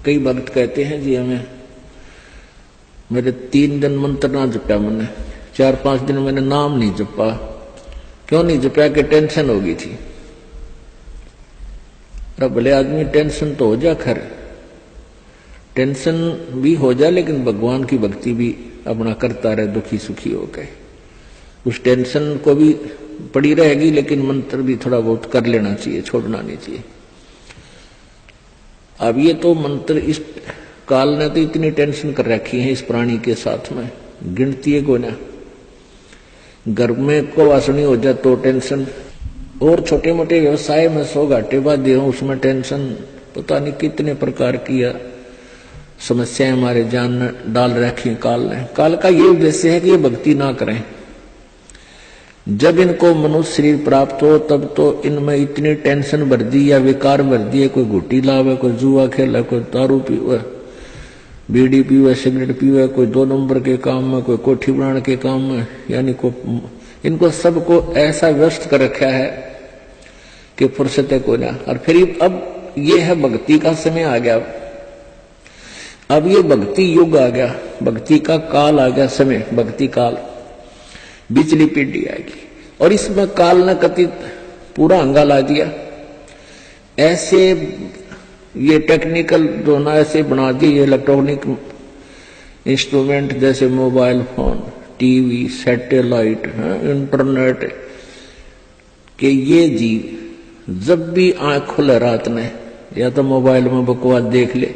कई भक्त कहते हैं जी हमें मेरे 3 दिन मंत्र ना जपा, मैंने 4-5 दिन मैंने नाम नहीं जपा। क्यों नहीं जपा? कि टेंशन हो गई थी। अरे भले आदमी टेंशन तो हो जा, खैर टेंशन भी हो जाए, लेकिन भगवान की भक्ति भी अपना करता रहे दुखी सुखी होकर। उस टेंशन को भी पड़ी रहेगी, लेकिन मंत्र भी थोड़ा बहुत कर लेना चाहिए, छोड़ना नहीं चाहिए। अब ये तो मंत्र इस काल ने तो इतनी टेंशन कर रखी है इस प्राणी के साथ में, गिनती है कोई ना। घर में को वासनी हो जाए तो टेंशन, और छोटे मोटे व्यवसाय में 100 घाटे बाधे हो उसमें टेंशन, पता नहीं कितने प्रकार की समस्याएं हमारे जान में डाल रखी काल ने। काल का ये उद्देश्य है कि ये भक्ति ना करें। जब इनको मनुष्य शरीर प्राप्त हो तब तो इनमें इतनी टेंशन भर दी या विकार भर दिए, कोई घुट्टी लावे, कोई जुआ खेला, कोई दारू पीवे, बीड़ी पीवे, सिगरेट पीवे, कोई 2 नंबर के काम में, कोई कोठी बनाने के काम में, यानी को इनको सबको ऐसा व्यस्त कर रखा है कि फुर्सत है कोई ना। और फिर अब ये है भक्ति का समय आ गया, अब ये भक्ति युग आ गया, भक्ति का काल आ गया, समय भक्ति काल, बिचली पीढ़ी आएगी। और इसमें काल ने कथित पूरा अंगा ला दिया। ऐसे ये टेक्निकल जो ना ऐसे बना दिए इलेक्ट्रॉनिक इंस्ट्रूमेंट, जैसे mobile phone, TV, satellite, internet, कि ये जीव जब भी आंख खुले रात में या तो मोबाइल में बकवास देख ले,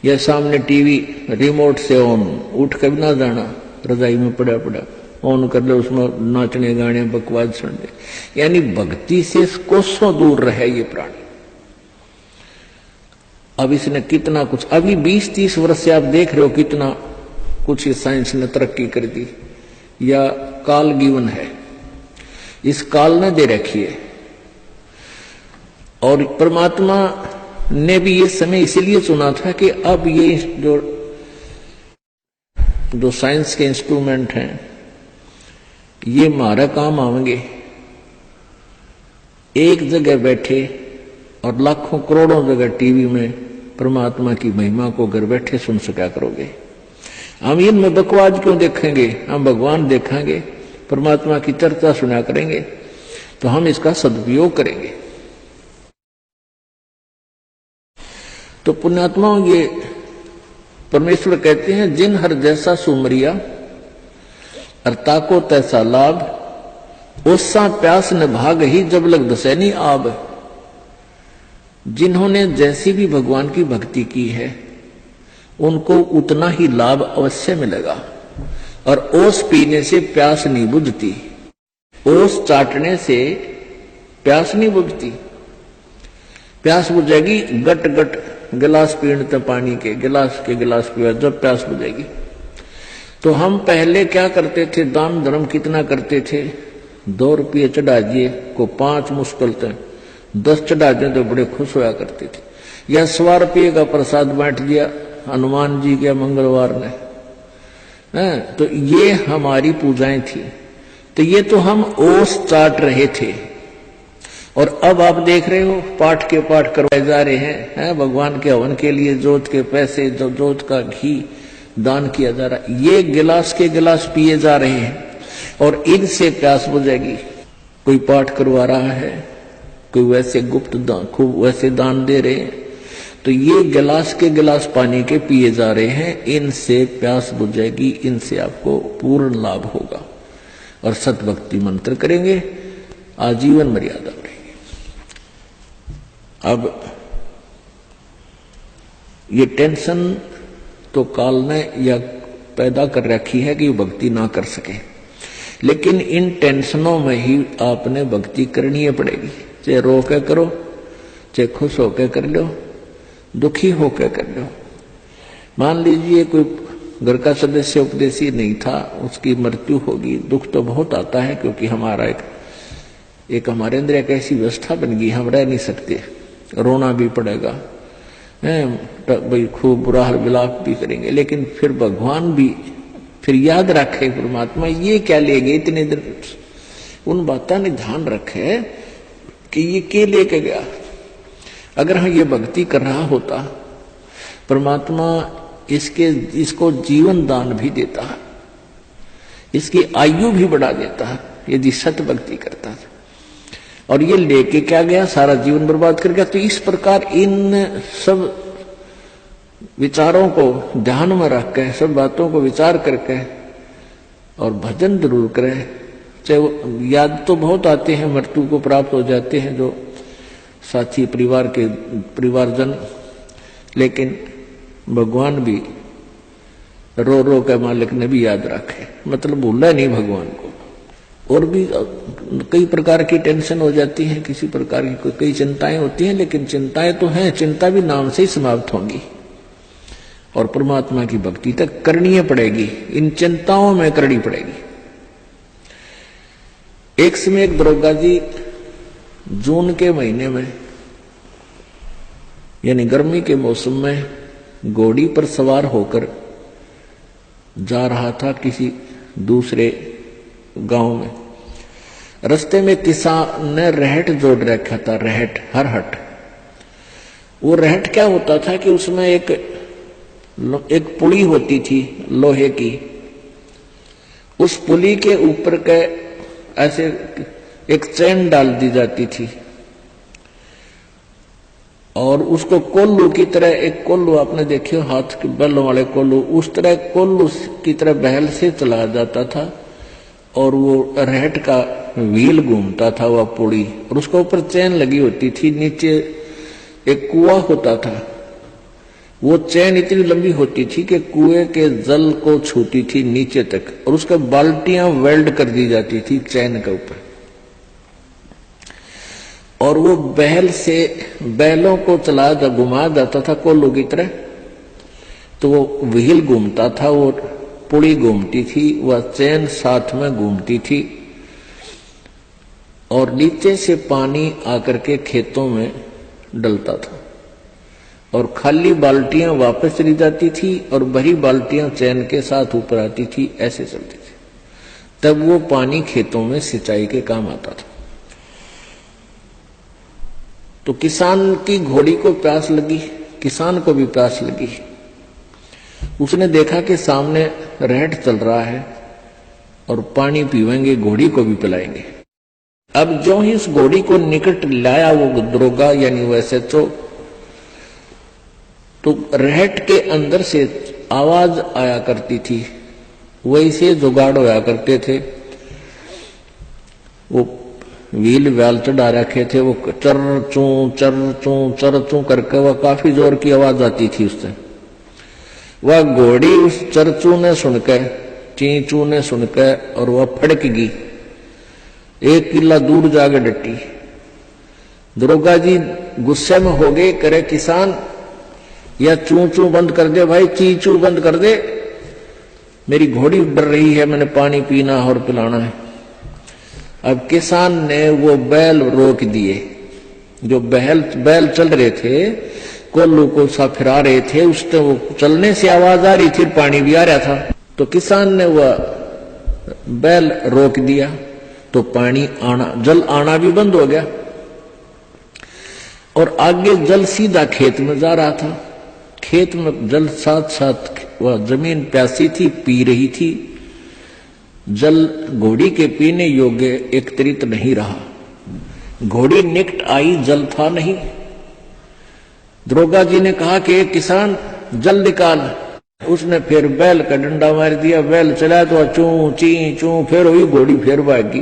या सामने टीवी रिमोट से ऑन, उठ के भी ना जाना, रजाई में पड़ा पड़ा ऑन कर ले, उसमें नाचने गाने बकवास सुन ले, यानी भक्ति से कोसों दूर रहे ये प्राणी। अब इसने कितना कुछ, अभी 20-30 वर्ष से आप देख रहे हो कितना कुछ इस साइंस ने तरक्की कर दी, या काल गिवन है, इस काल ने दे रखी है। और परमात्मा ने भी ये समय इसीलिए चुना था कि अब ये जो साइंस के इंस्ट्रूमेंट हैं ये हमारा काम आएंगे। एक जगह बैठे और लाखों करोड़ों जगह टीवी में परमात्मा की महिमा को घर बैठे सुन सका करोगे। हम इनमें बकवास क्यों देखेंगे? हम भगवान देखेंगे, परमात्मा की चर्चा सुना करेंगे, तो हम इसका सदुपयोग करेंगे। तो पुण्यात्मा ये परमेश्वर कहते हैं, जिन हर जैसा सुमरिया और ताको तैसा लाभ, ओसा प्यास न भाग ही जब लग दसैनी आब। जिन्होंने जैसी भी भगवान की भक्ति की है उनको उतना ही लाभ अवश्य मिलेगा। और ओस पीने से प्यास नहीं बुझती, ओस चाटने से प्यास नहीं बुझती। प्यास बुझेगी गट गट गिलास पीने पानी के गिलास पीवा, जब प्यास बुझेगी। तो हम पहले क्या करते थे, दान धर्म कितना करते थे, 2 रुपये चढ़ा दिए को 5 मुश्किल थे, 10 चढ़ा दिए तो बड़े खुश होया करते थे। या 100 रुपये का प्रसाद बांट दिया हनुमान जी के मंगलवार ने, तो ये हमारी पूजाएं थी। तो ये तो हम ओस चाट रहे थे। और अब आप देख रहे हो पाठ के पाठ करवाए जा रहे हैं, भगवान के हवन के लिए जोत के पैसे, जो जोत का घी दान किया जा रहा है, ये गिलास के गिलास पिए जा रहे हैं और इनसे प्यास बुझेगी। कोई पाठ करवा रहा है, कोई वैसे गुप्त दान, खूब वैसे दान दे रहे हैं, तो ये गिलास के गिलास पानी के पिए जा रहे हैं, इनसे प्यास बुझेगी, इनसे आपको पूर्ण लाभ होगा। और सतभक्ति मंत्र करेंगे, आजीवन मर्यादा बढ़ेगी। अब ये टेंशन तो काल ने या पैदा कर रखी है कि भक्ति ना कर सके, लेकिन इन टेंशनों में ही आपने भक्ति करनी है पड़ेगी। चाहे रो के करो, चाहे खुश होकर कर लो, दुखी होकर कर लो। मान लीजिए कोई घर का सदस्य उपदेशी नहीं था, उसकी मृत्यु होगी, दुख तो बहुत आता है, क्योंकि हमारा एक हमारे अंदर एक ऐसी व्यवस्था बन गई, हम रह नहीं सकते, रोना भी पड़ेगा, भाई खूब बुरा हाल विलाप भी करेंगे, लेकिन फिर भगवान भी फिर याद रखे, परमात्मा ये क्या ले गए इतने दिन, उन बातों ने ध्यान रखे कि ये क्या लेके गया। अगर हम ये भक्ति कर रहा होता परमात्मा इसको जीवन दान भी देता है, इसकी आयु भी बढ़ा देता है यदि सत भक्ति करता था। और ये लेके क्या गया, सारा जीवन बर्बाद कर गया। तो इस प्रकार इन सब विचारों को ध्यान में रख के, सब बातों को विचार करके और भजन जरूर करें। चाहे याद तो बहुत आते हैं, मृत्यु को प्राप्त हो जाते हैं जो साथी परिवारजन, लेकिन भगवान भी रो रो के मालिक ने भी याद रखे, मतलब भूला नहीं भगवान को। और भी कई प्रकार की टेंशन हो जाती है, किसी प्रकार की कई चिंताएं होती हैं, लेकिन चिंताएं तो हैं, चिंता भी नाम से ही समाप्त होंगी और परमात्मा की भक्ति तक करनी पड़ेगी, इन चिंताओं में करनी पड़ेगी। एक समय एक दरोगा जी जून के महीने में यानी गर्मी के मौसम में घोड़ी पर सवार होकर जा रहा था किसी दूसरे गांव में। रास्ते में किसान ने रहट जोड़ रखा था, रहट, हरहट। वो रहट क्या होता था कि उसमें एक पुली होती थी लोहे की, उस पुली के ऊपर के ऐसे एक चैन डाल दी जाती थी और उसको कोल्लू की तरह, एक कोल्लू आपने देखियो हाथ के बैलों वाले कोल्लू, उस तरह कोल्लू की तरह बहल से चलाया जाता था और वो रहट का व्हील घूमता था वह पुड़ी, और उसके ऊपर चैन लगी होती थी। नीचे एक कुआं होता था, वो चैन इतनी लंबी होती थी कि कुएं के जल को छूती थी नीचे तक, और उसके बाल्टियां वेल्ड कर दी जाती थी चैन के ऊपर। और वो बैल से बैलों को चलाया घुमाया जाता था कोल्लू की तरह, तो वो व्हील घूमता था, वो पुड़ी घूमती थी, वह चैन साथ में घूमती थी और नीचे से पानी आकर के खेतों में डलता था और खाली बाल्टियां वापस चली जाती थी और भरी बाल्टियां चैन के साथ ऊपर आती थी, ऐसे चलती थी। तब वो पानी खेतों में सिंचाई के काम आता था। तो किसान की घोड़ी को प्यास लगी, किसान को भी प्यास लगी। उसने देखा कि सामने रहट चल रहा है और पानी पीवेंगे, घोड़ी को भी पिलाएंगे। अब जो ही उस घोड़ी को निकट लाया वो दरोगा यानी वैसे तो रहट के अंदर से आवाज आया करती थी, वैसे जुगाड़ होया करते थे। वो व्हील व्याल चढ़ा रखे थे, वो चर चू करके वह काफी जोर की आवाज आती थी उससे। वह घोड़ी उस चरचू ने सुनकर, चींचू ने सुनकर, और वह फड़क गई, एक किला दूर जाके डटी। दरोगा जी गुस्से में हो गए, करे किसान या चू चू बंद कर दे भाई, ची चू बंद कर दे, मेरी घोड़ी डर रही है, मैंने पानी पीना और पिलाना है। अब किसान ने वो बैल रोक दिए, जो बैल चल रहे थे, कोल्लू को सा फिरा रहे थे, उससे वो चलने से आवाज आ रही थी, पानी भी आ रहा था। तो किसान ने वह बैल रोक दिया, तो पानी आना, जल आना भी बंद हो गया और आगे जल सीधा खेत में जा रहा था। खेत में जल साथ साथ वह जमीन प्यासी थी, पी रही थी। जल घोड़ी के पीने योग्य एकत्रित नहीं रहा, घोड़ी निकट आई, जल था नहीं। दरोगा जी ने कहा कि किसान जल निकाल। उसने फिर बैल का डंडा मार दिया, बैल चला तो चू ची चू, फिर हुई घोड़ी, फिर भागी।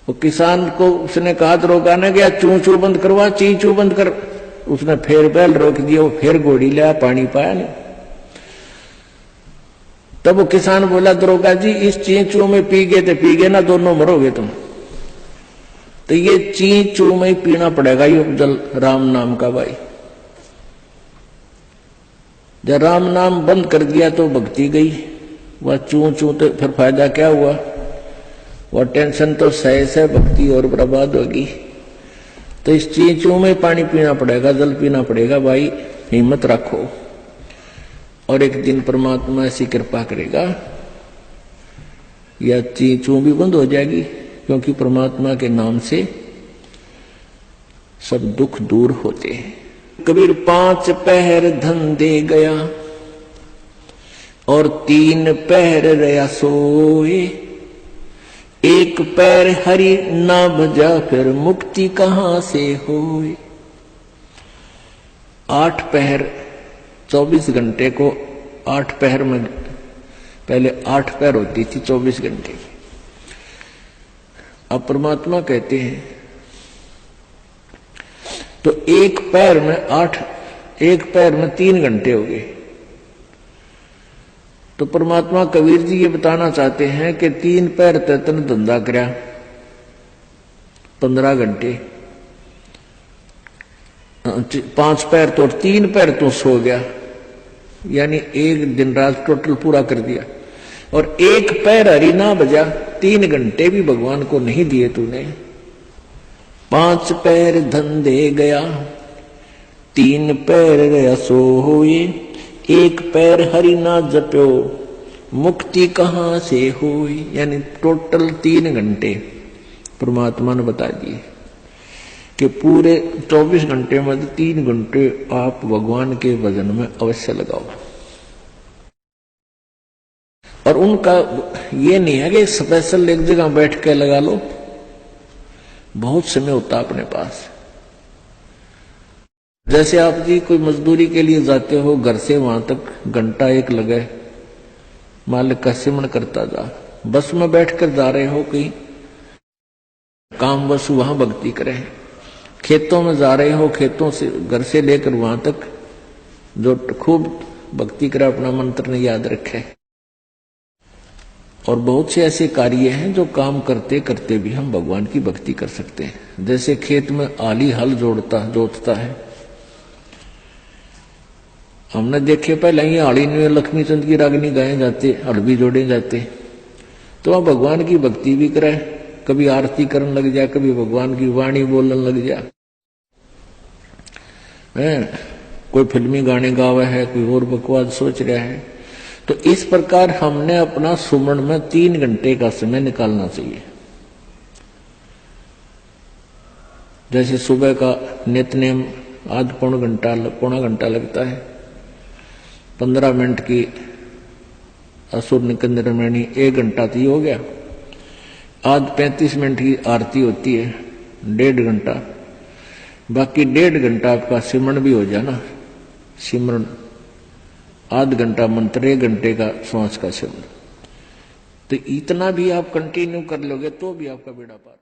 वो किसान को उसने कहा दरोगा ने गया चू चू बंद करवा, ची चू बंद कर। उसने फिर बैल रोक दिया, वो फिर घोड़ी लिया, पानी पाया नहीं। तब वो किसान बोला दरोगा जी इस चींचू में पी गए तो पी गए ना, दोनों मरोगे तुम। तो ये चींचू में पीना पड़ेगा ये जल राम नाम का भाई। जब राम नाम बंद कर दिया तो भक्ति गई, वह चू चू तो फिर फायदा क्या हुआ, वह टेंशन तो सही से भक्ति और बर्बाद होगी। तो इस चींचू में पानी पीना पड़ेगा, जल पीना पड़ेगा भाई, हिम्मत रखो और एक दिन परमात्मा ऐसी कृपा करेगा या चींचू भी बंद हो जाएगी, क्योंकि परमात्मा के नाम से सब दुख दूर होते हैं। कबीर 5 पहर धन दे गया और 3 पहर रया सोए। 1 पैर हरि ना भजा फिर मुक्ति कहां से होए। 8 पहर 24 घंटे को 8 पहर में, पहले 8 पहर होती थी 24 घंटे की। अब परमात्मा कहते हैं तो 1 पैर में 8, 1 पैर में 3 घंटे हो गए। तो परमात्मा कबीर जी ये बताना चाहते हैं कि 3 पैर तन धंधा करया 15 घंटे, 5 पैर तो 3 पैर तो सो गया, यानी 1 दिन रात टोटल पूरा कर दिया। और 1 पैर हरि ना बजा, 3 घंटे भी भगवान को नहीं दिए तूने। 5 पैर धन दे गया, 3 पैर गया सो होए। 1 पैर हरि ना जप्यो, मुक्ति कहां से होई। यानी टोटल 3 घंटे परमात्मा ने बता दिए कि पूरे 24 घंटे में 3 घंटे आप भगवान के भजन में अवश्य लगाओ। और उनका ये नहीं है कि स्पेशल एक जगह बैठ के लगा लो, बहुत समय होता अपने पास। जैसे आप जी कोई मजदूरी के लिए जाते हो, घर से वहां तक घंटा 1 लगे, मालिक का सिमरण करता जा। बस में बैठकर जा रहे हो कहीं काम, बस वहां भक्ति करें। खेतों में जा रहे हो, खेतों से घर से लेकर वहां तक जो खूब भक्ति करे, अपना मंत्र ने याद रखे। और बहुत से ऐसे कार्य हैं जो काम करते करते भी हम भगवान की भक्ति कर सकते हैं। जैसे खेत में आली हल जोतता है, हमने देखे पहले ही आली में लक्ष्मी चंद की रागनी गाए जाते, हल भी जोड़े जाते। तो वह भगवान की भक्ति भी करे, कभी आरती करने लग जाए, कभी भगवान की वाणी बोलने लग जाए। कोई फिल्मी गाने गावे है, कोई और बकवास सोच रहा है। तो इस प्रकार हमने अपना सुमरण में 3 घंटे का समय निकालना चाहिए। जैसे सुबह का नित्यनेम आध पौना घंटा लगता है, 15 मिनट की असुर निकंदन मणि 1 घंटा तो हो गया। आज 35 मिनट की आरती होती है, 1.5 घंटा। बाकी 1.5 घंटा आपका सिमरण भी हो जाए ना, सिमरण आध घंटा मंत्र, 1 घंटे का श्वास का सिमरण। तो इतना भी आप कंटिन्यू कर लोगे तो भी आपका बेड़ा पार।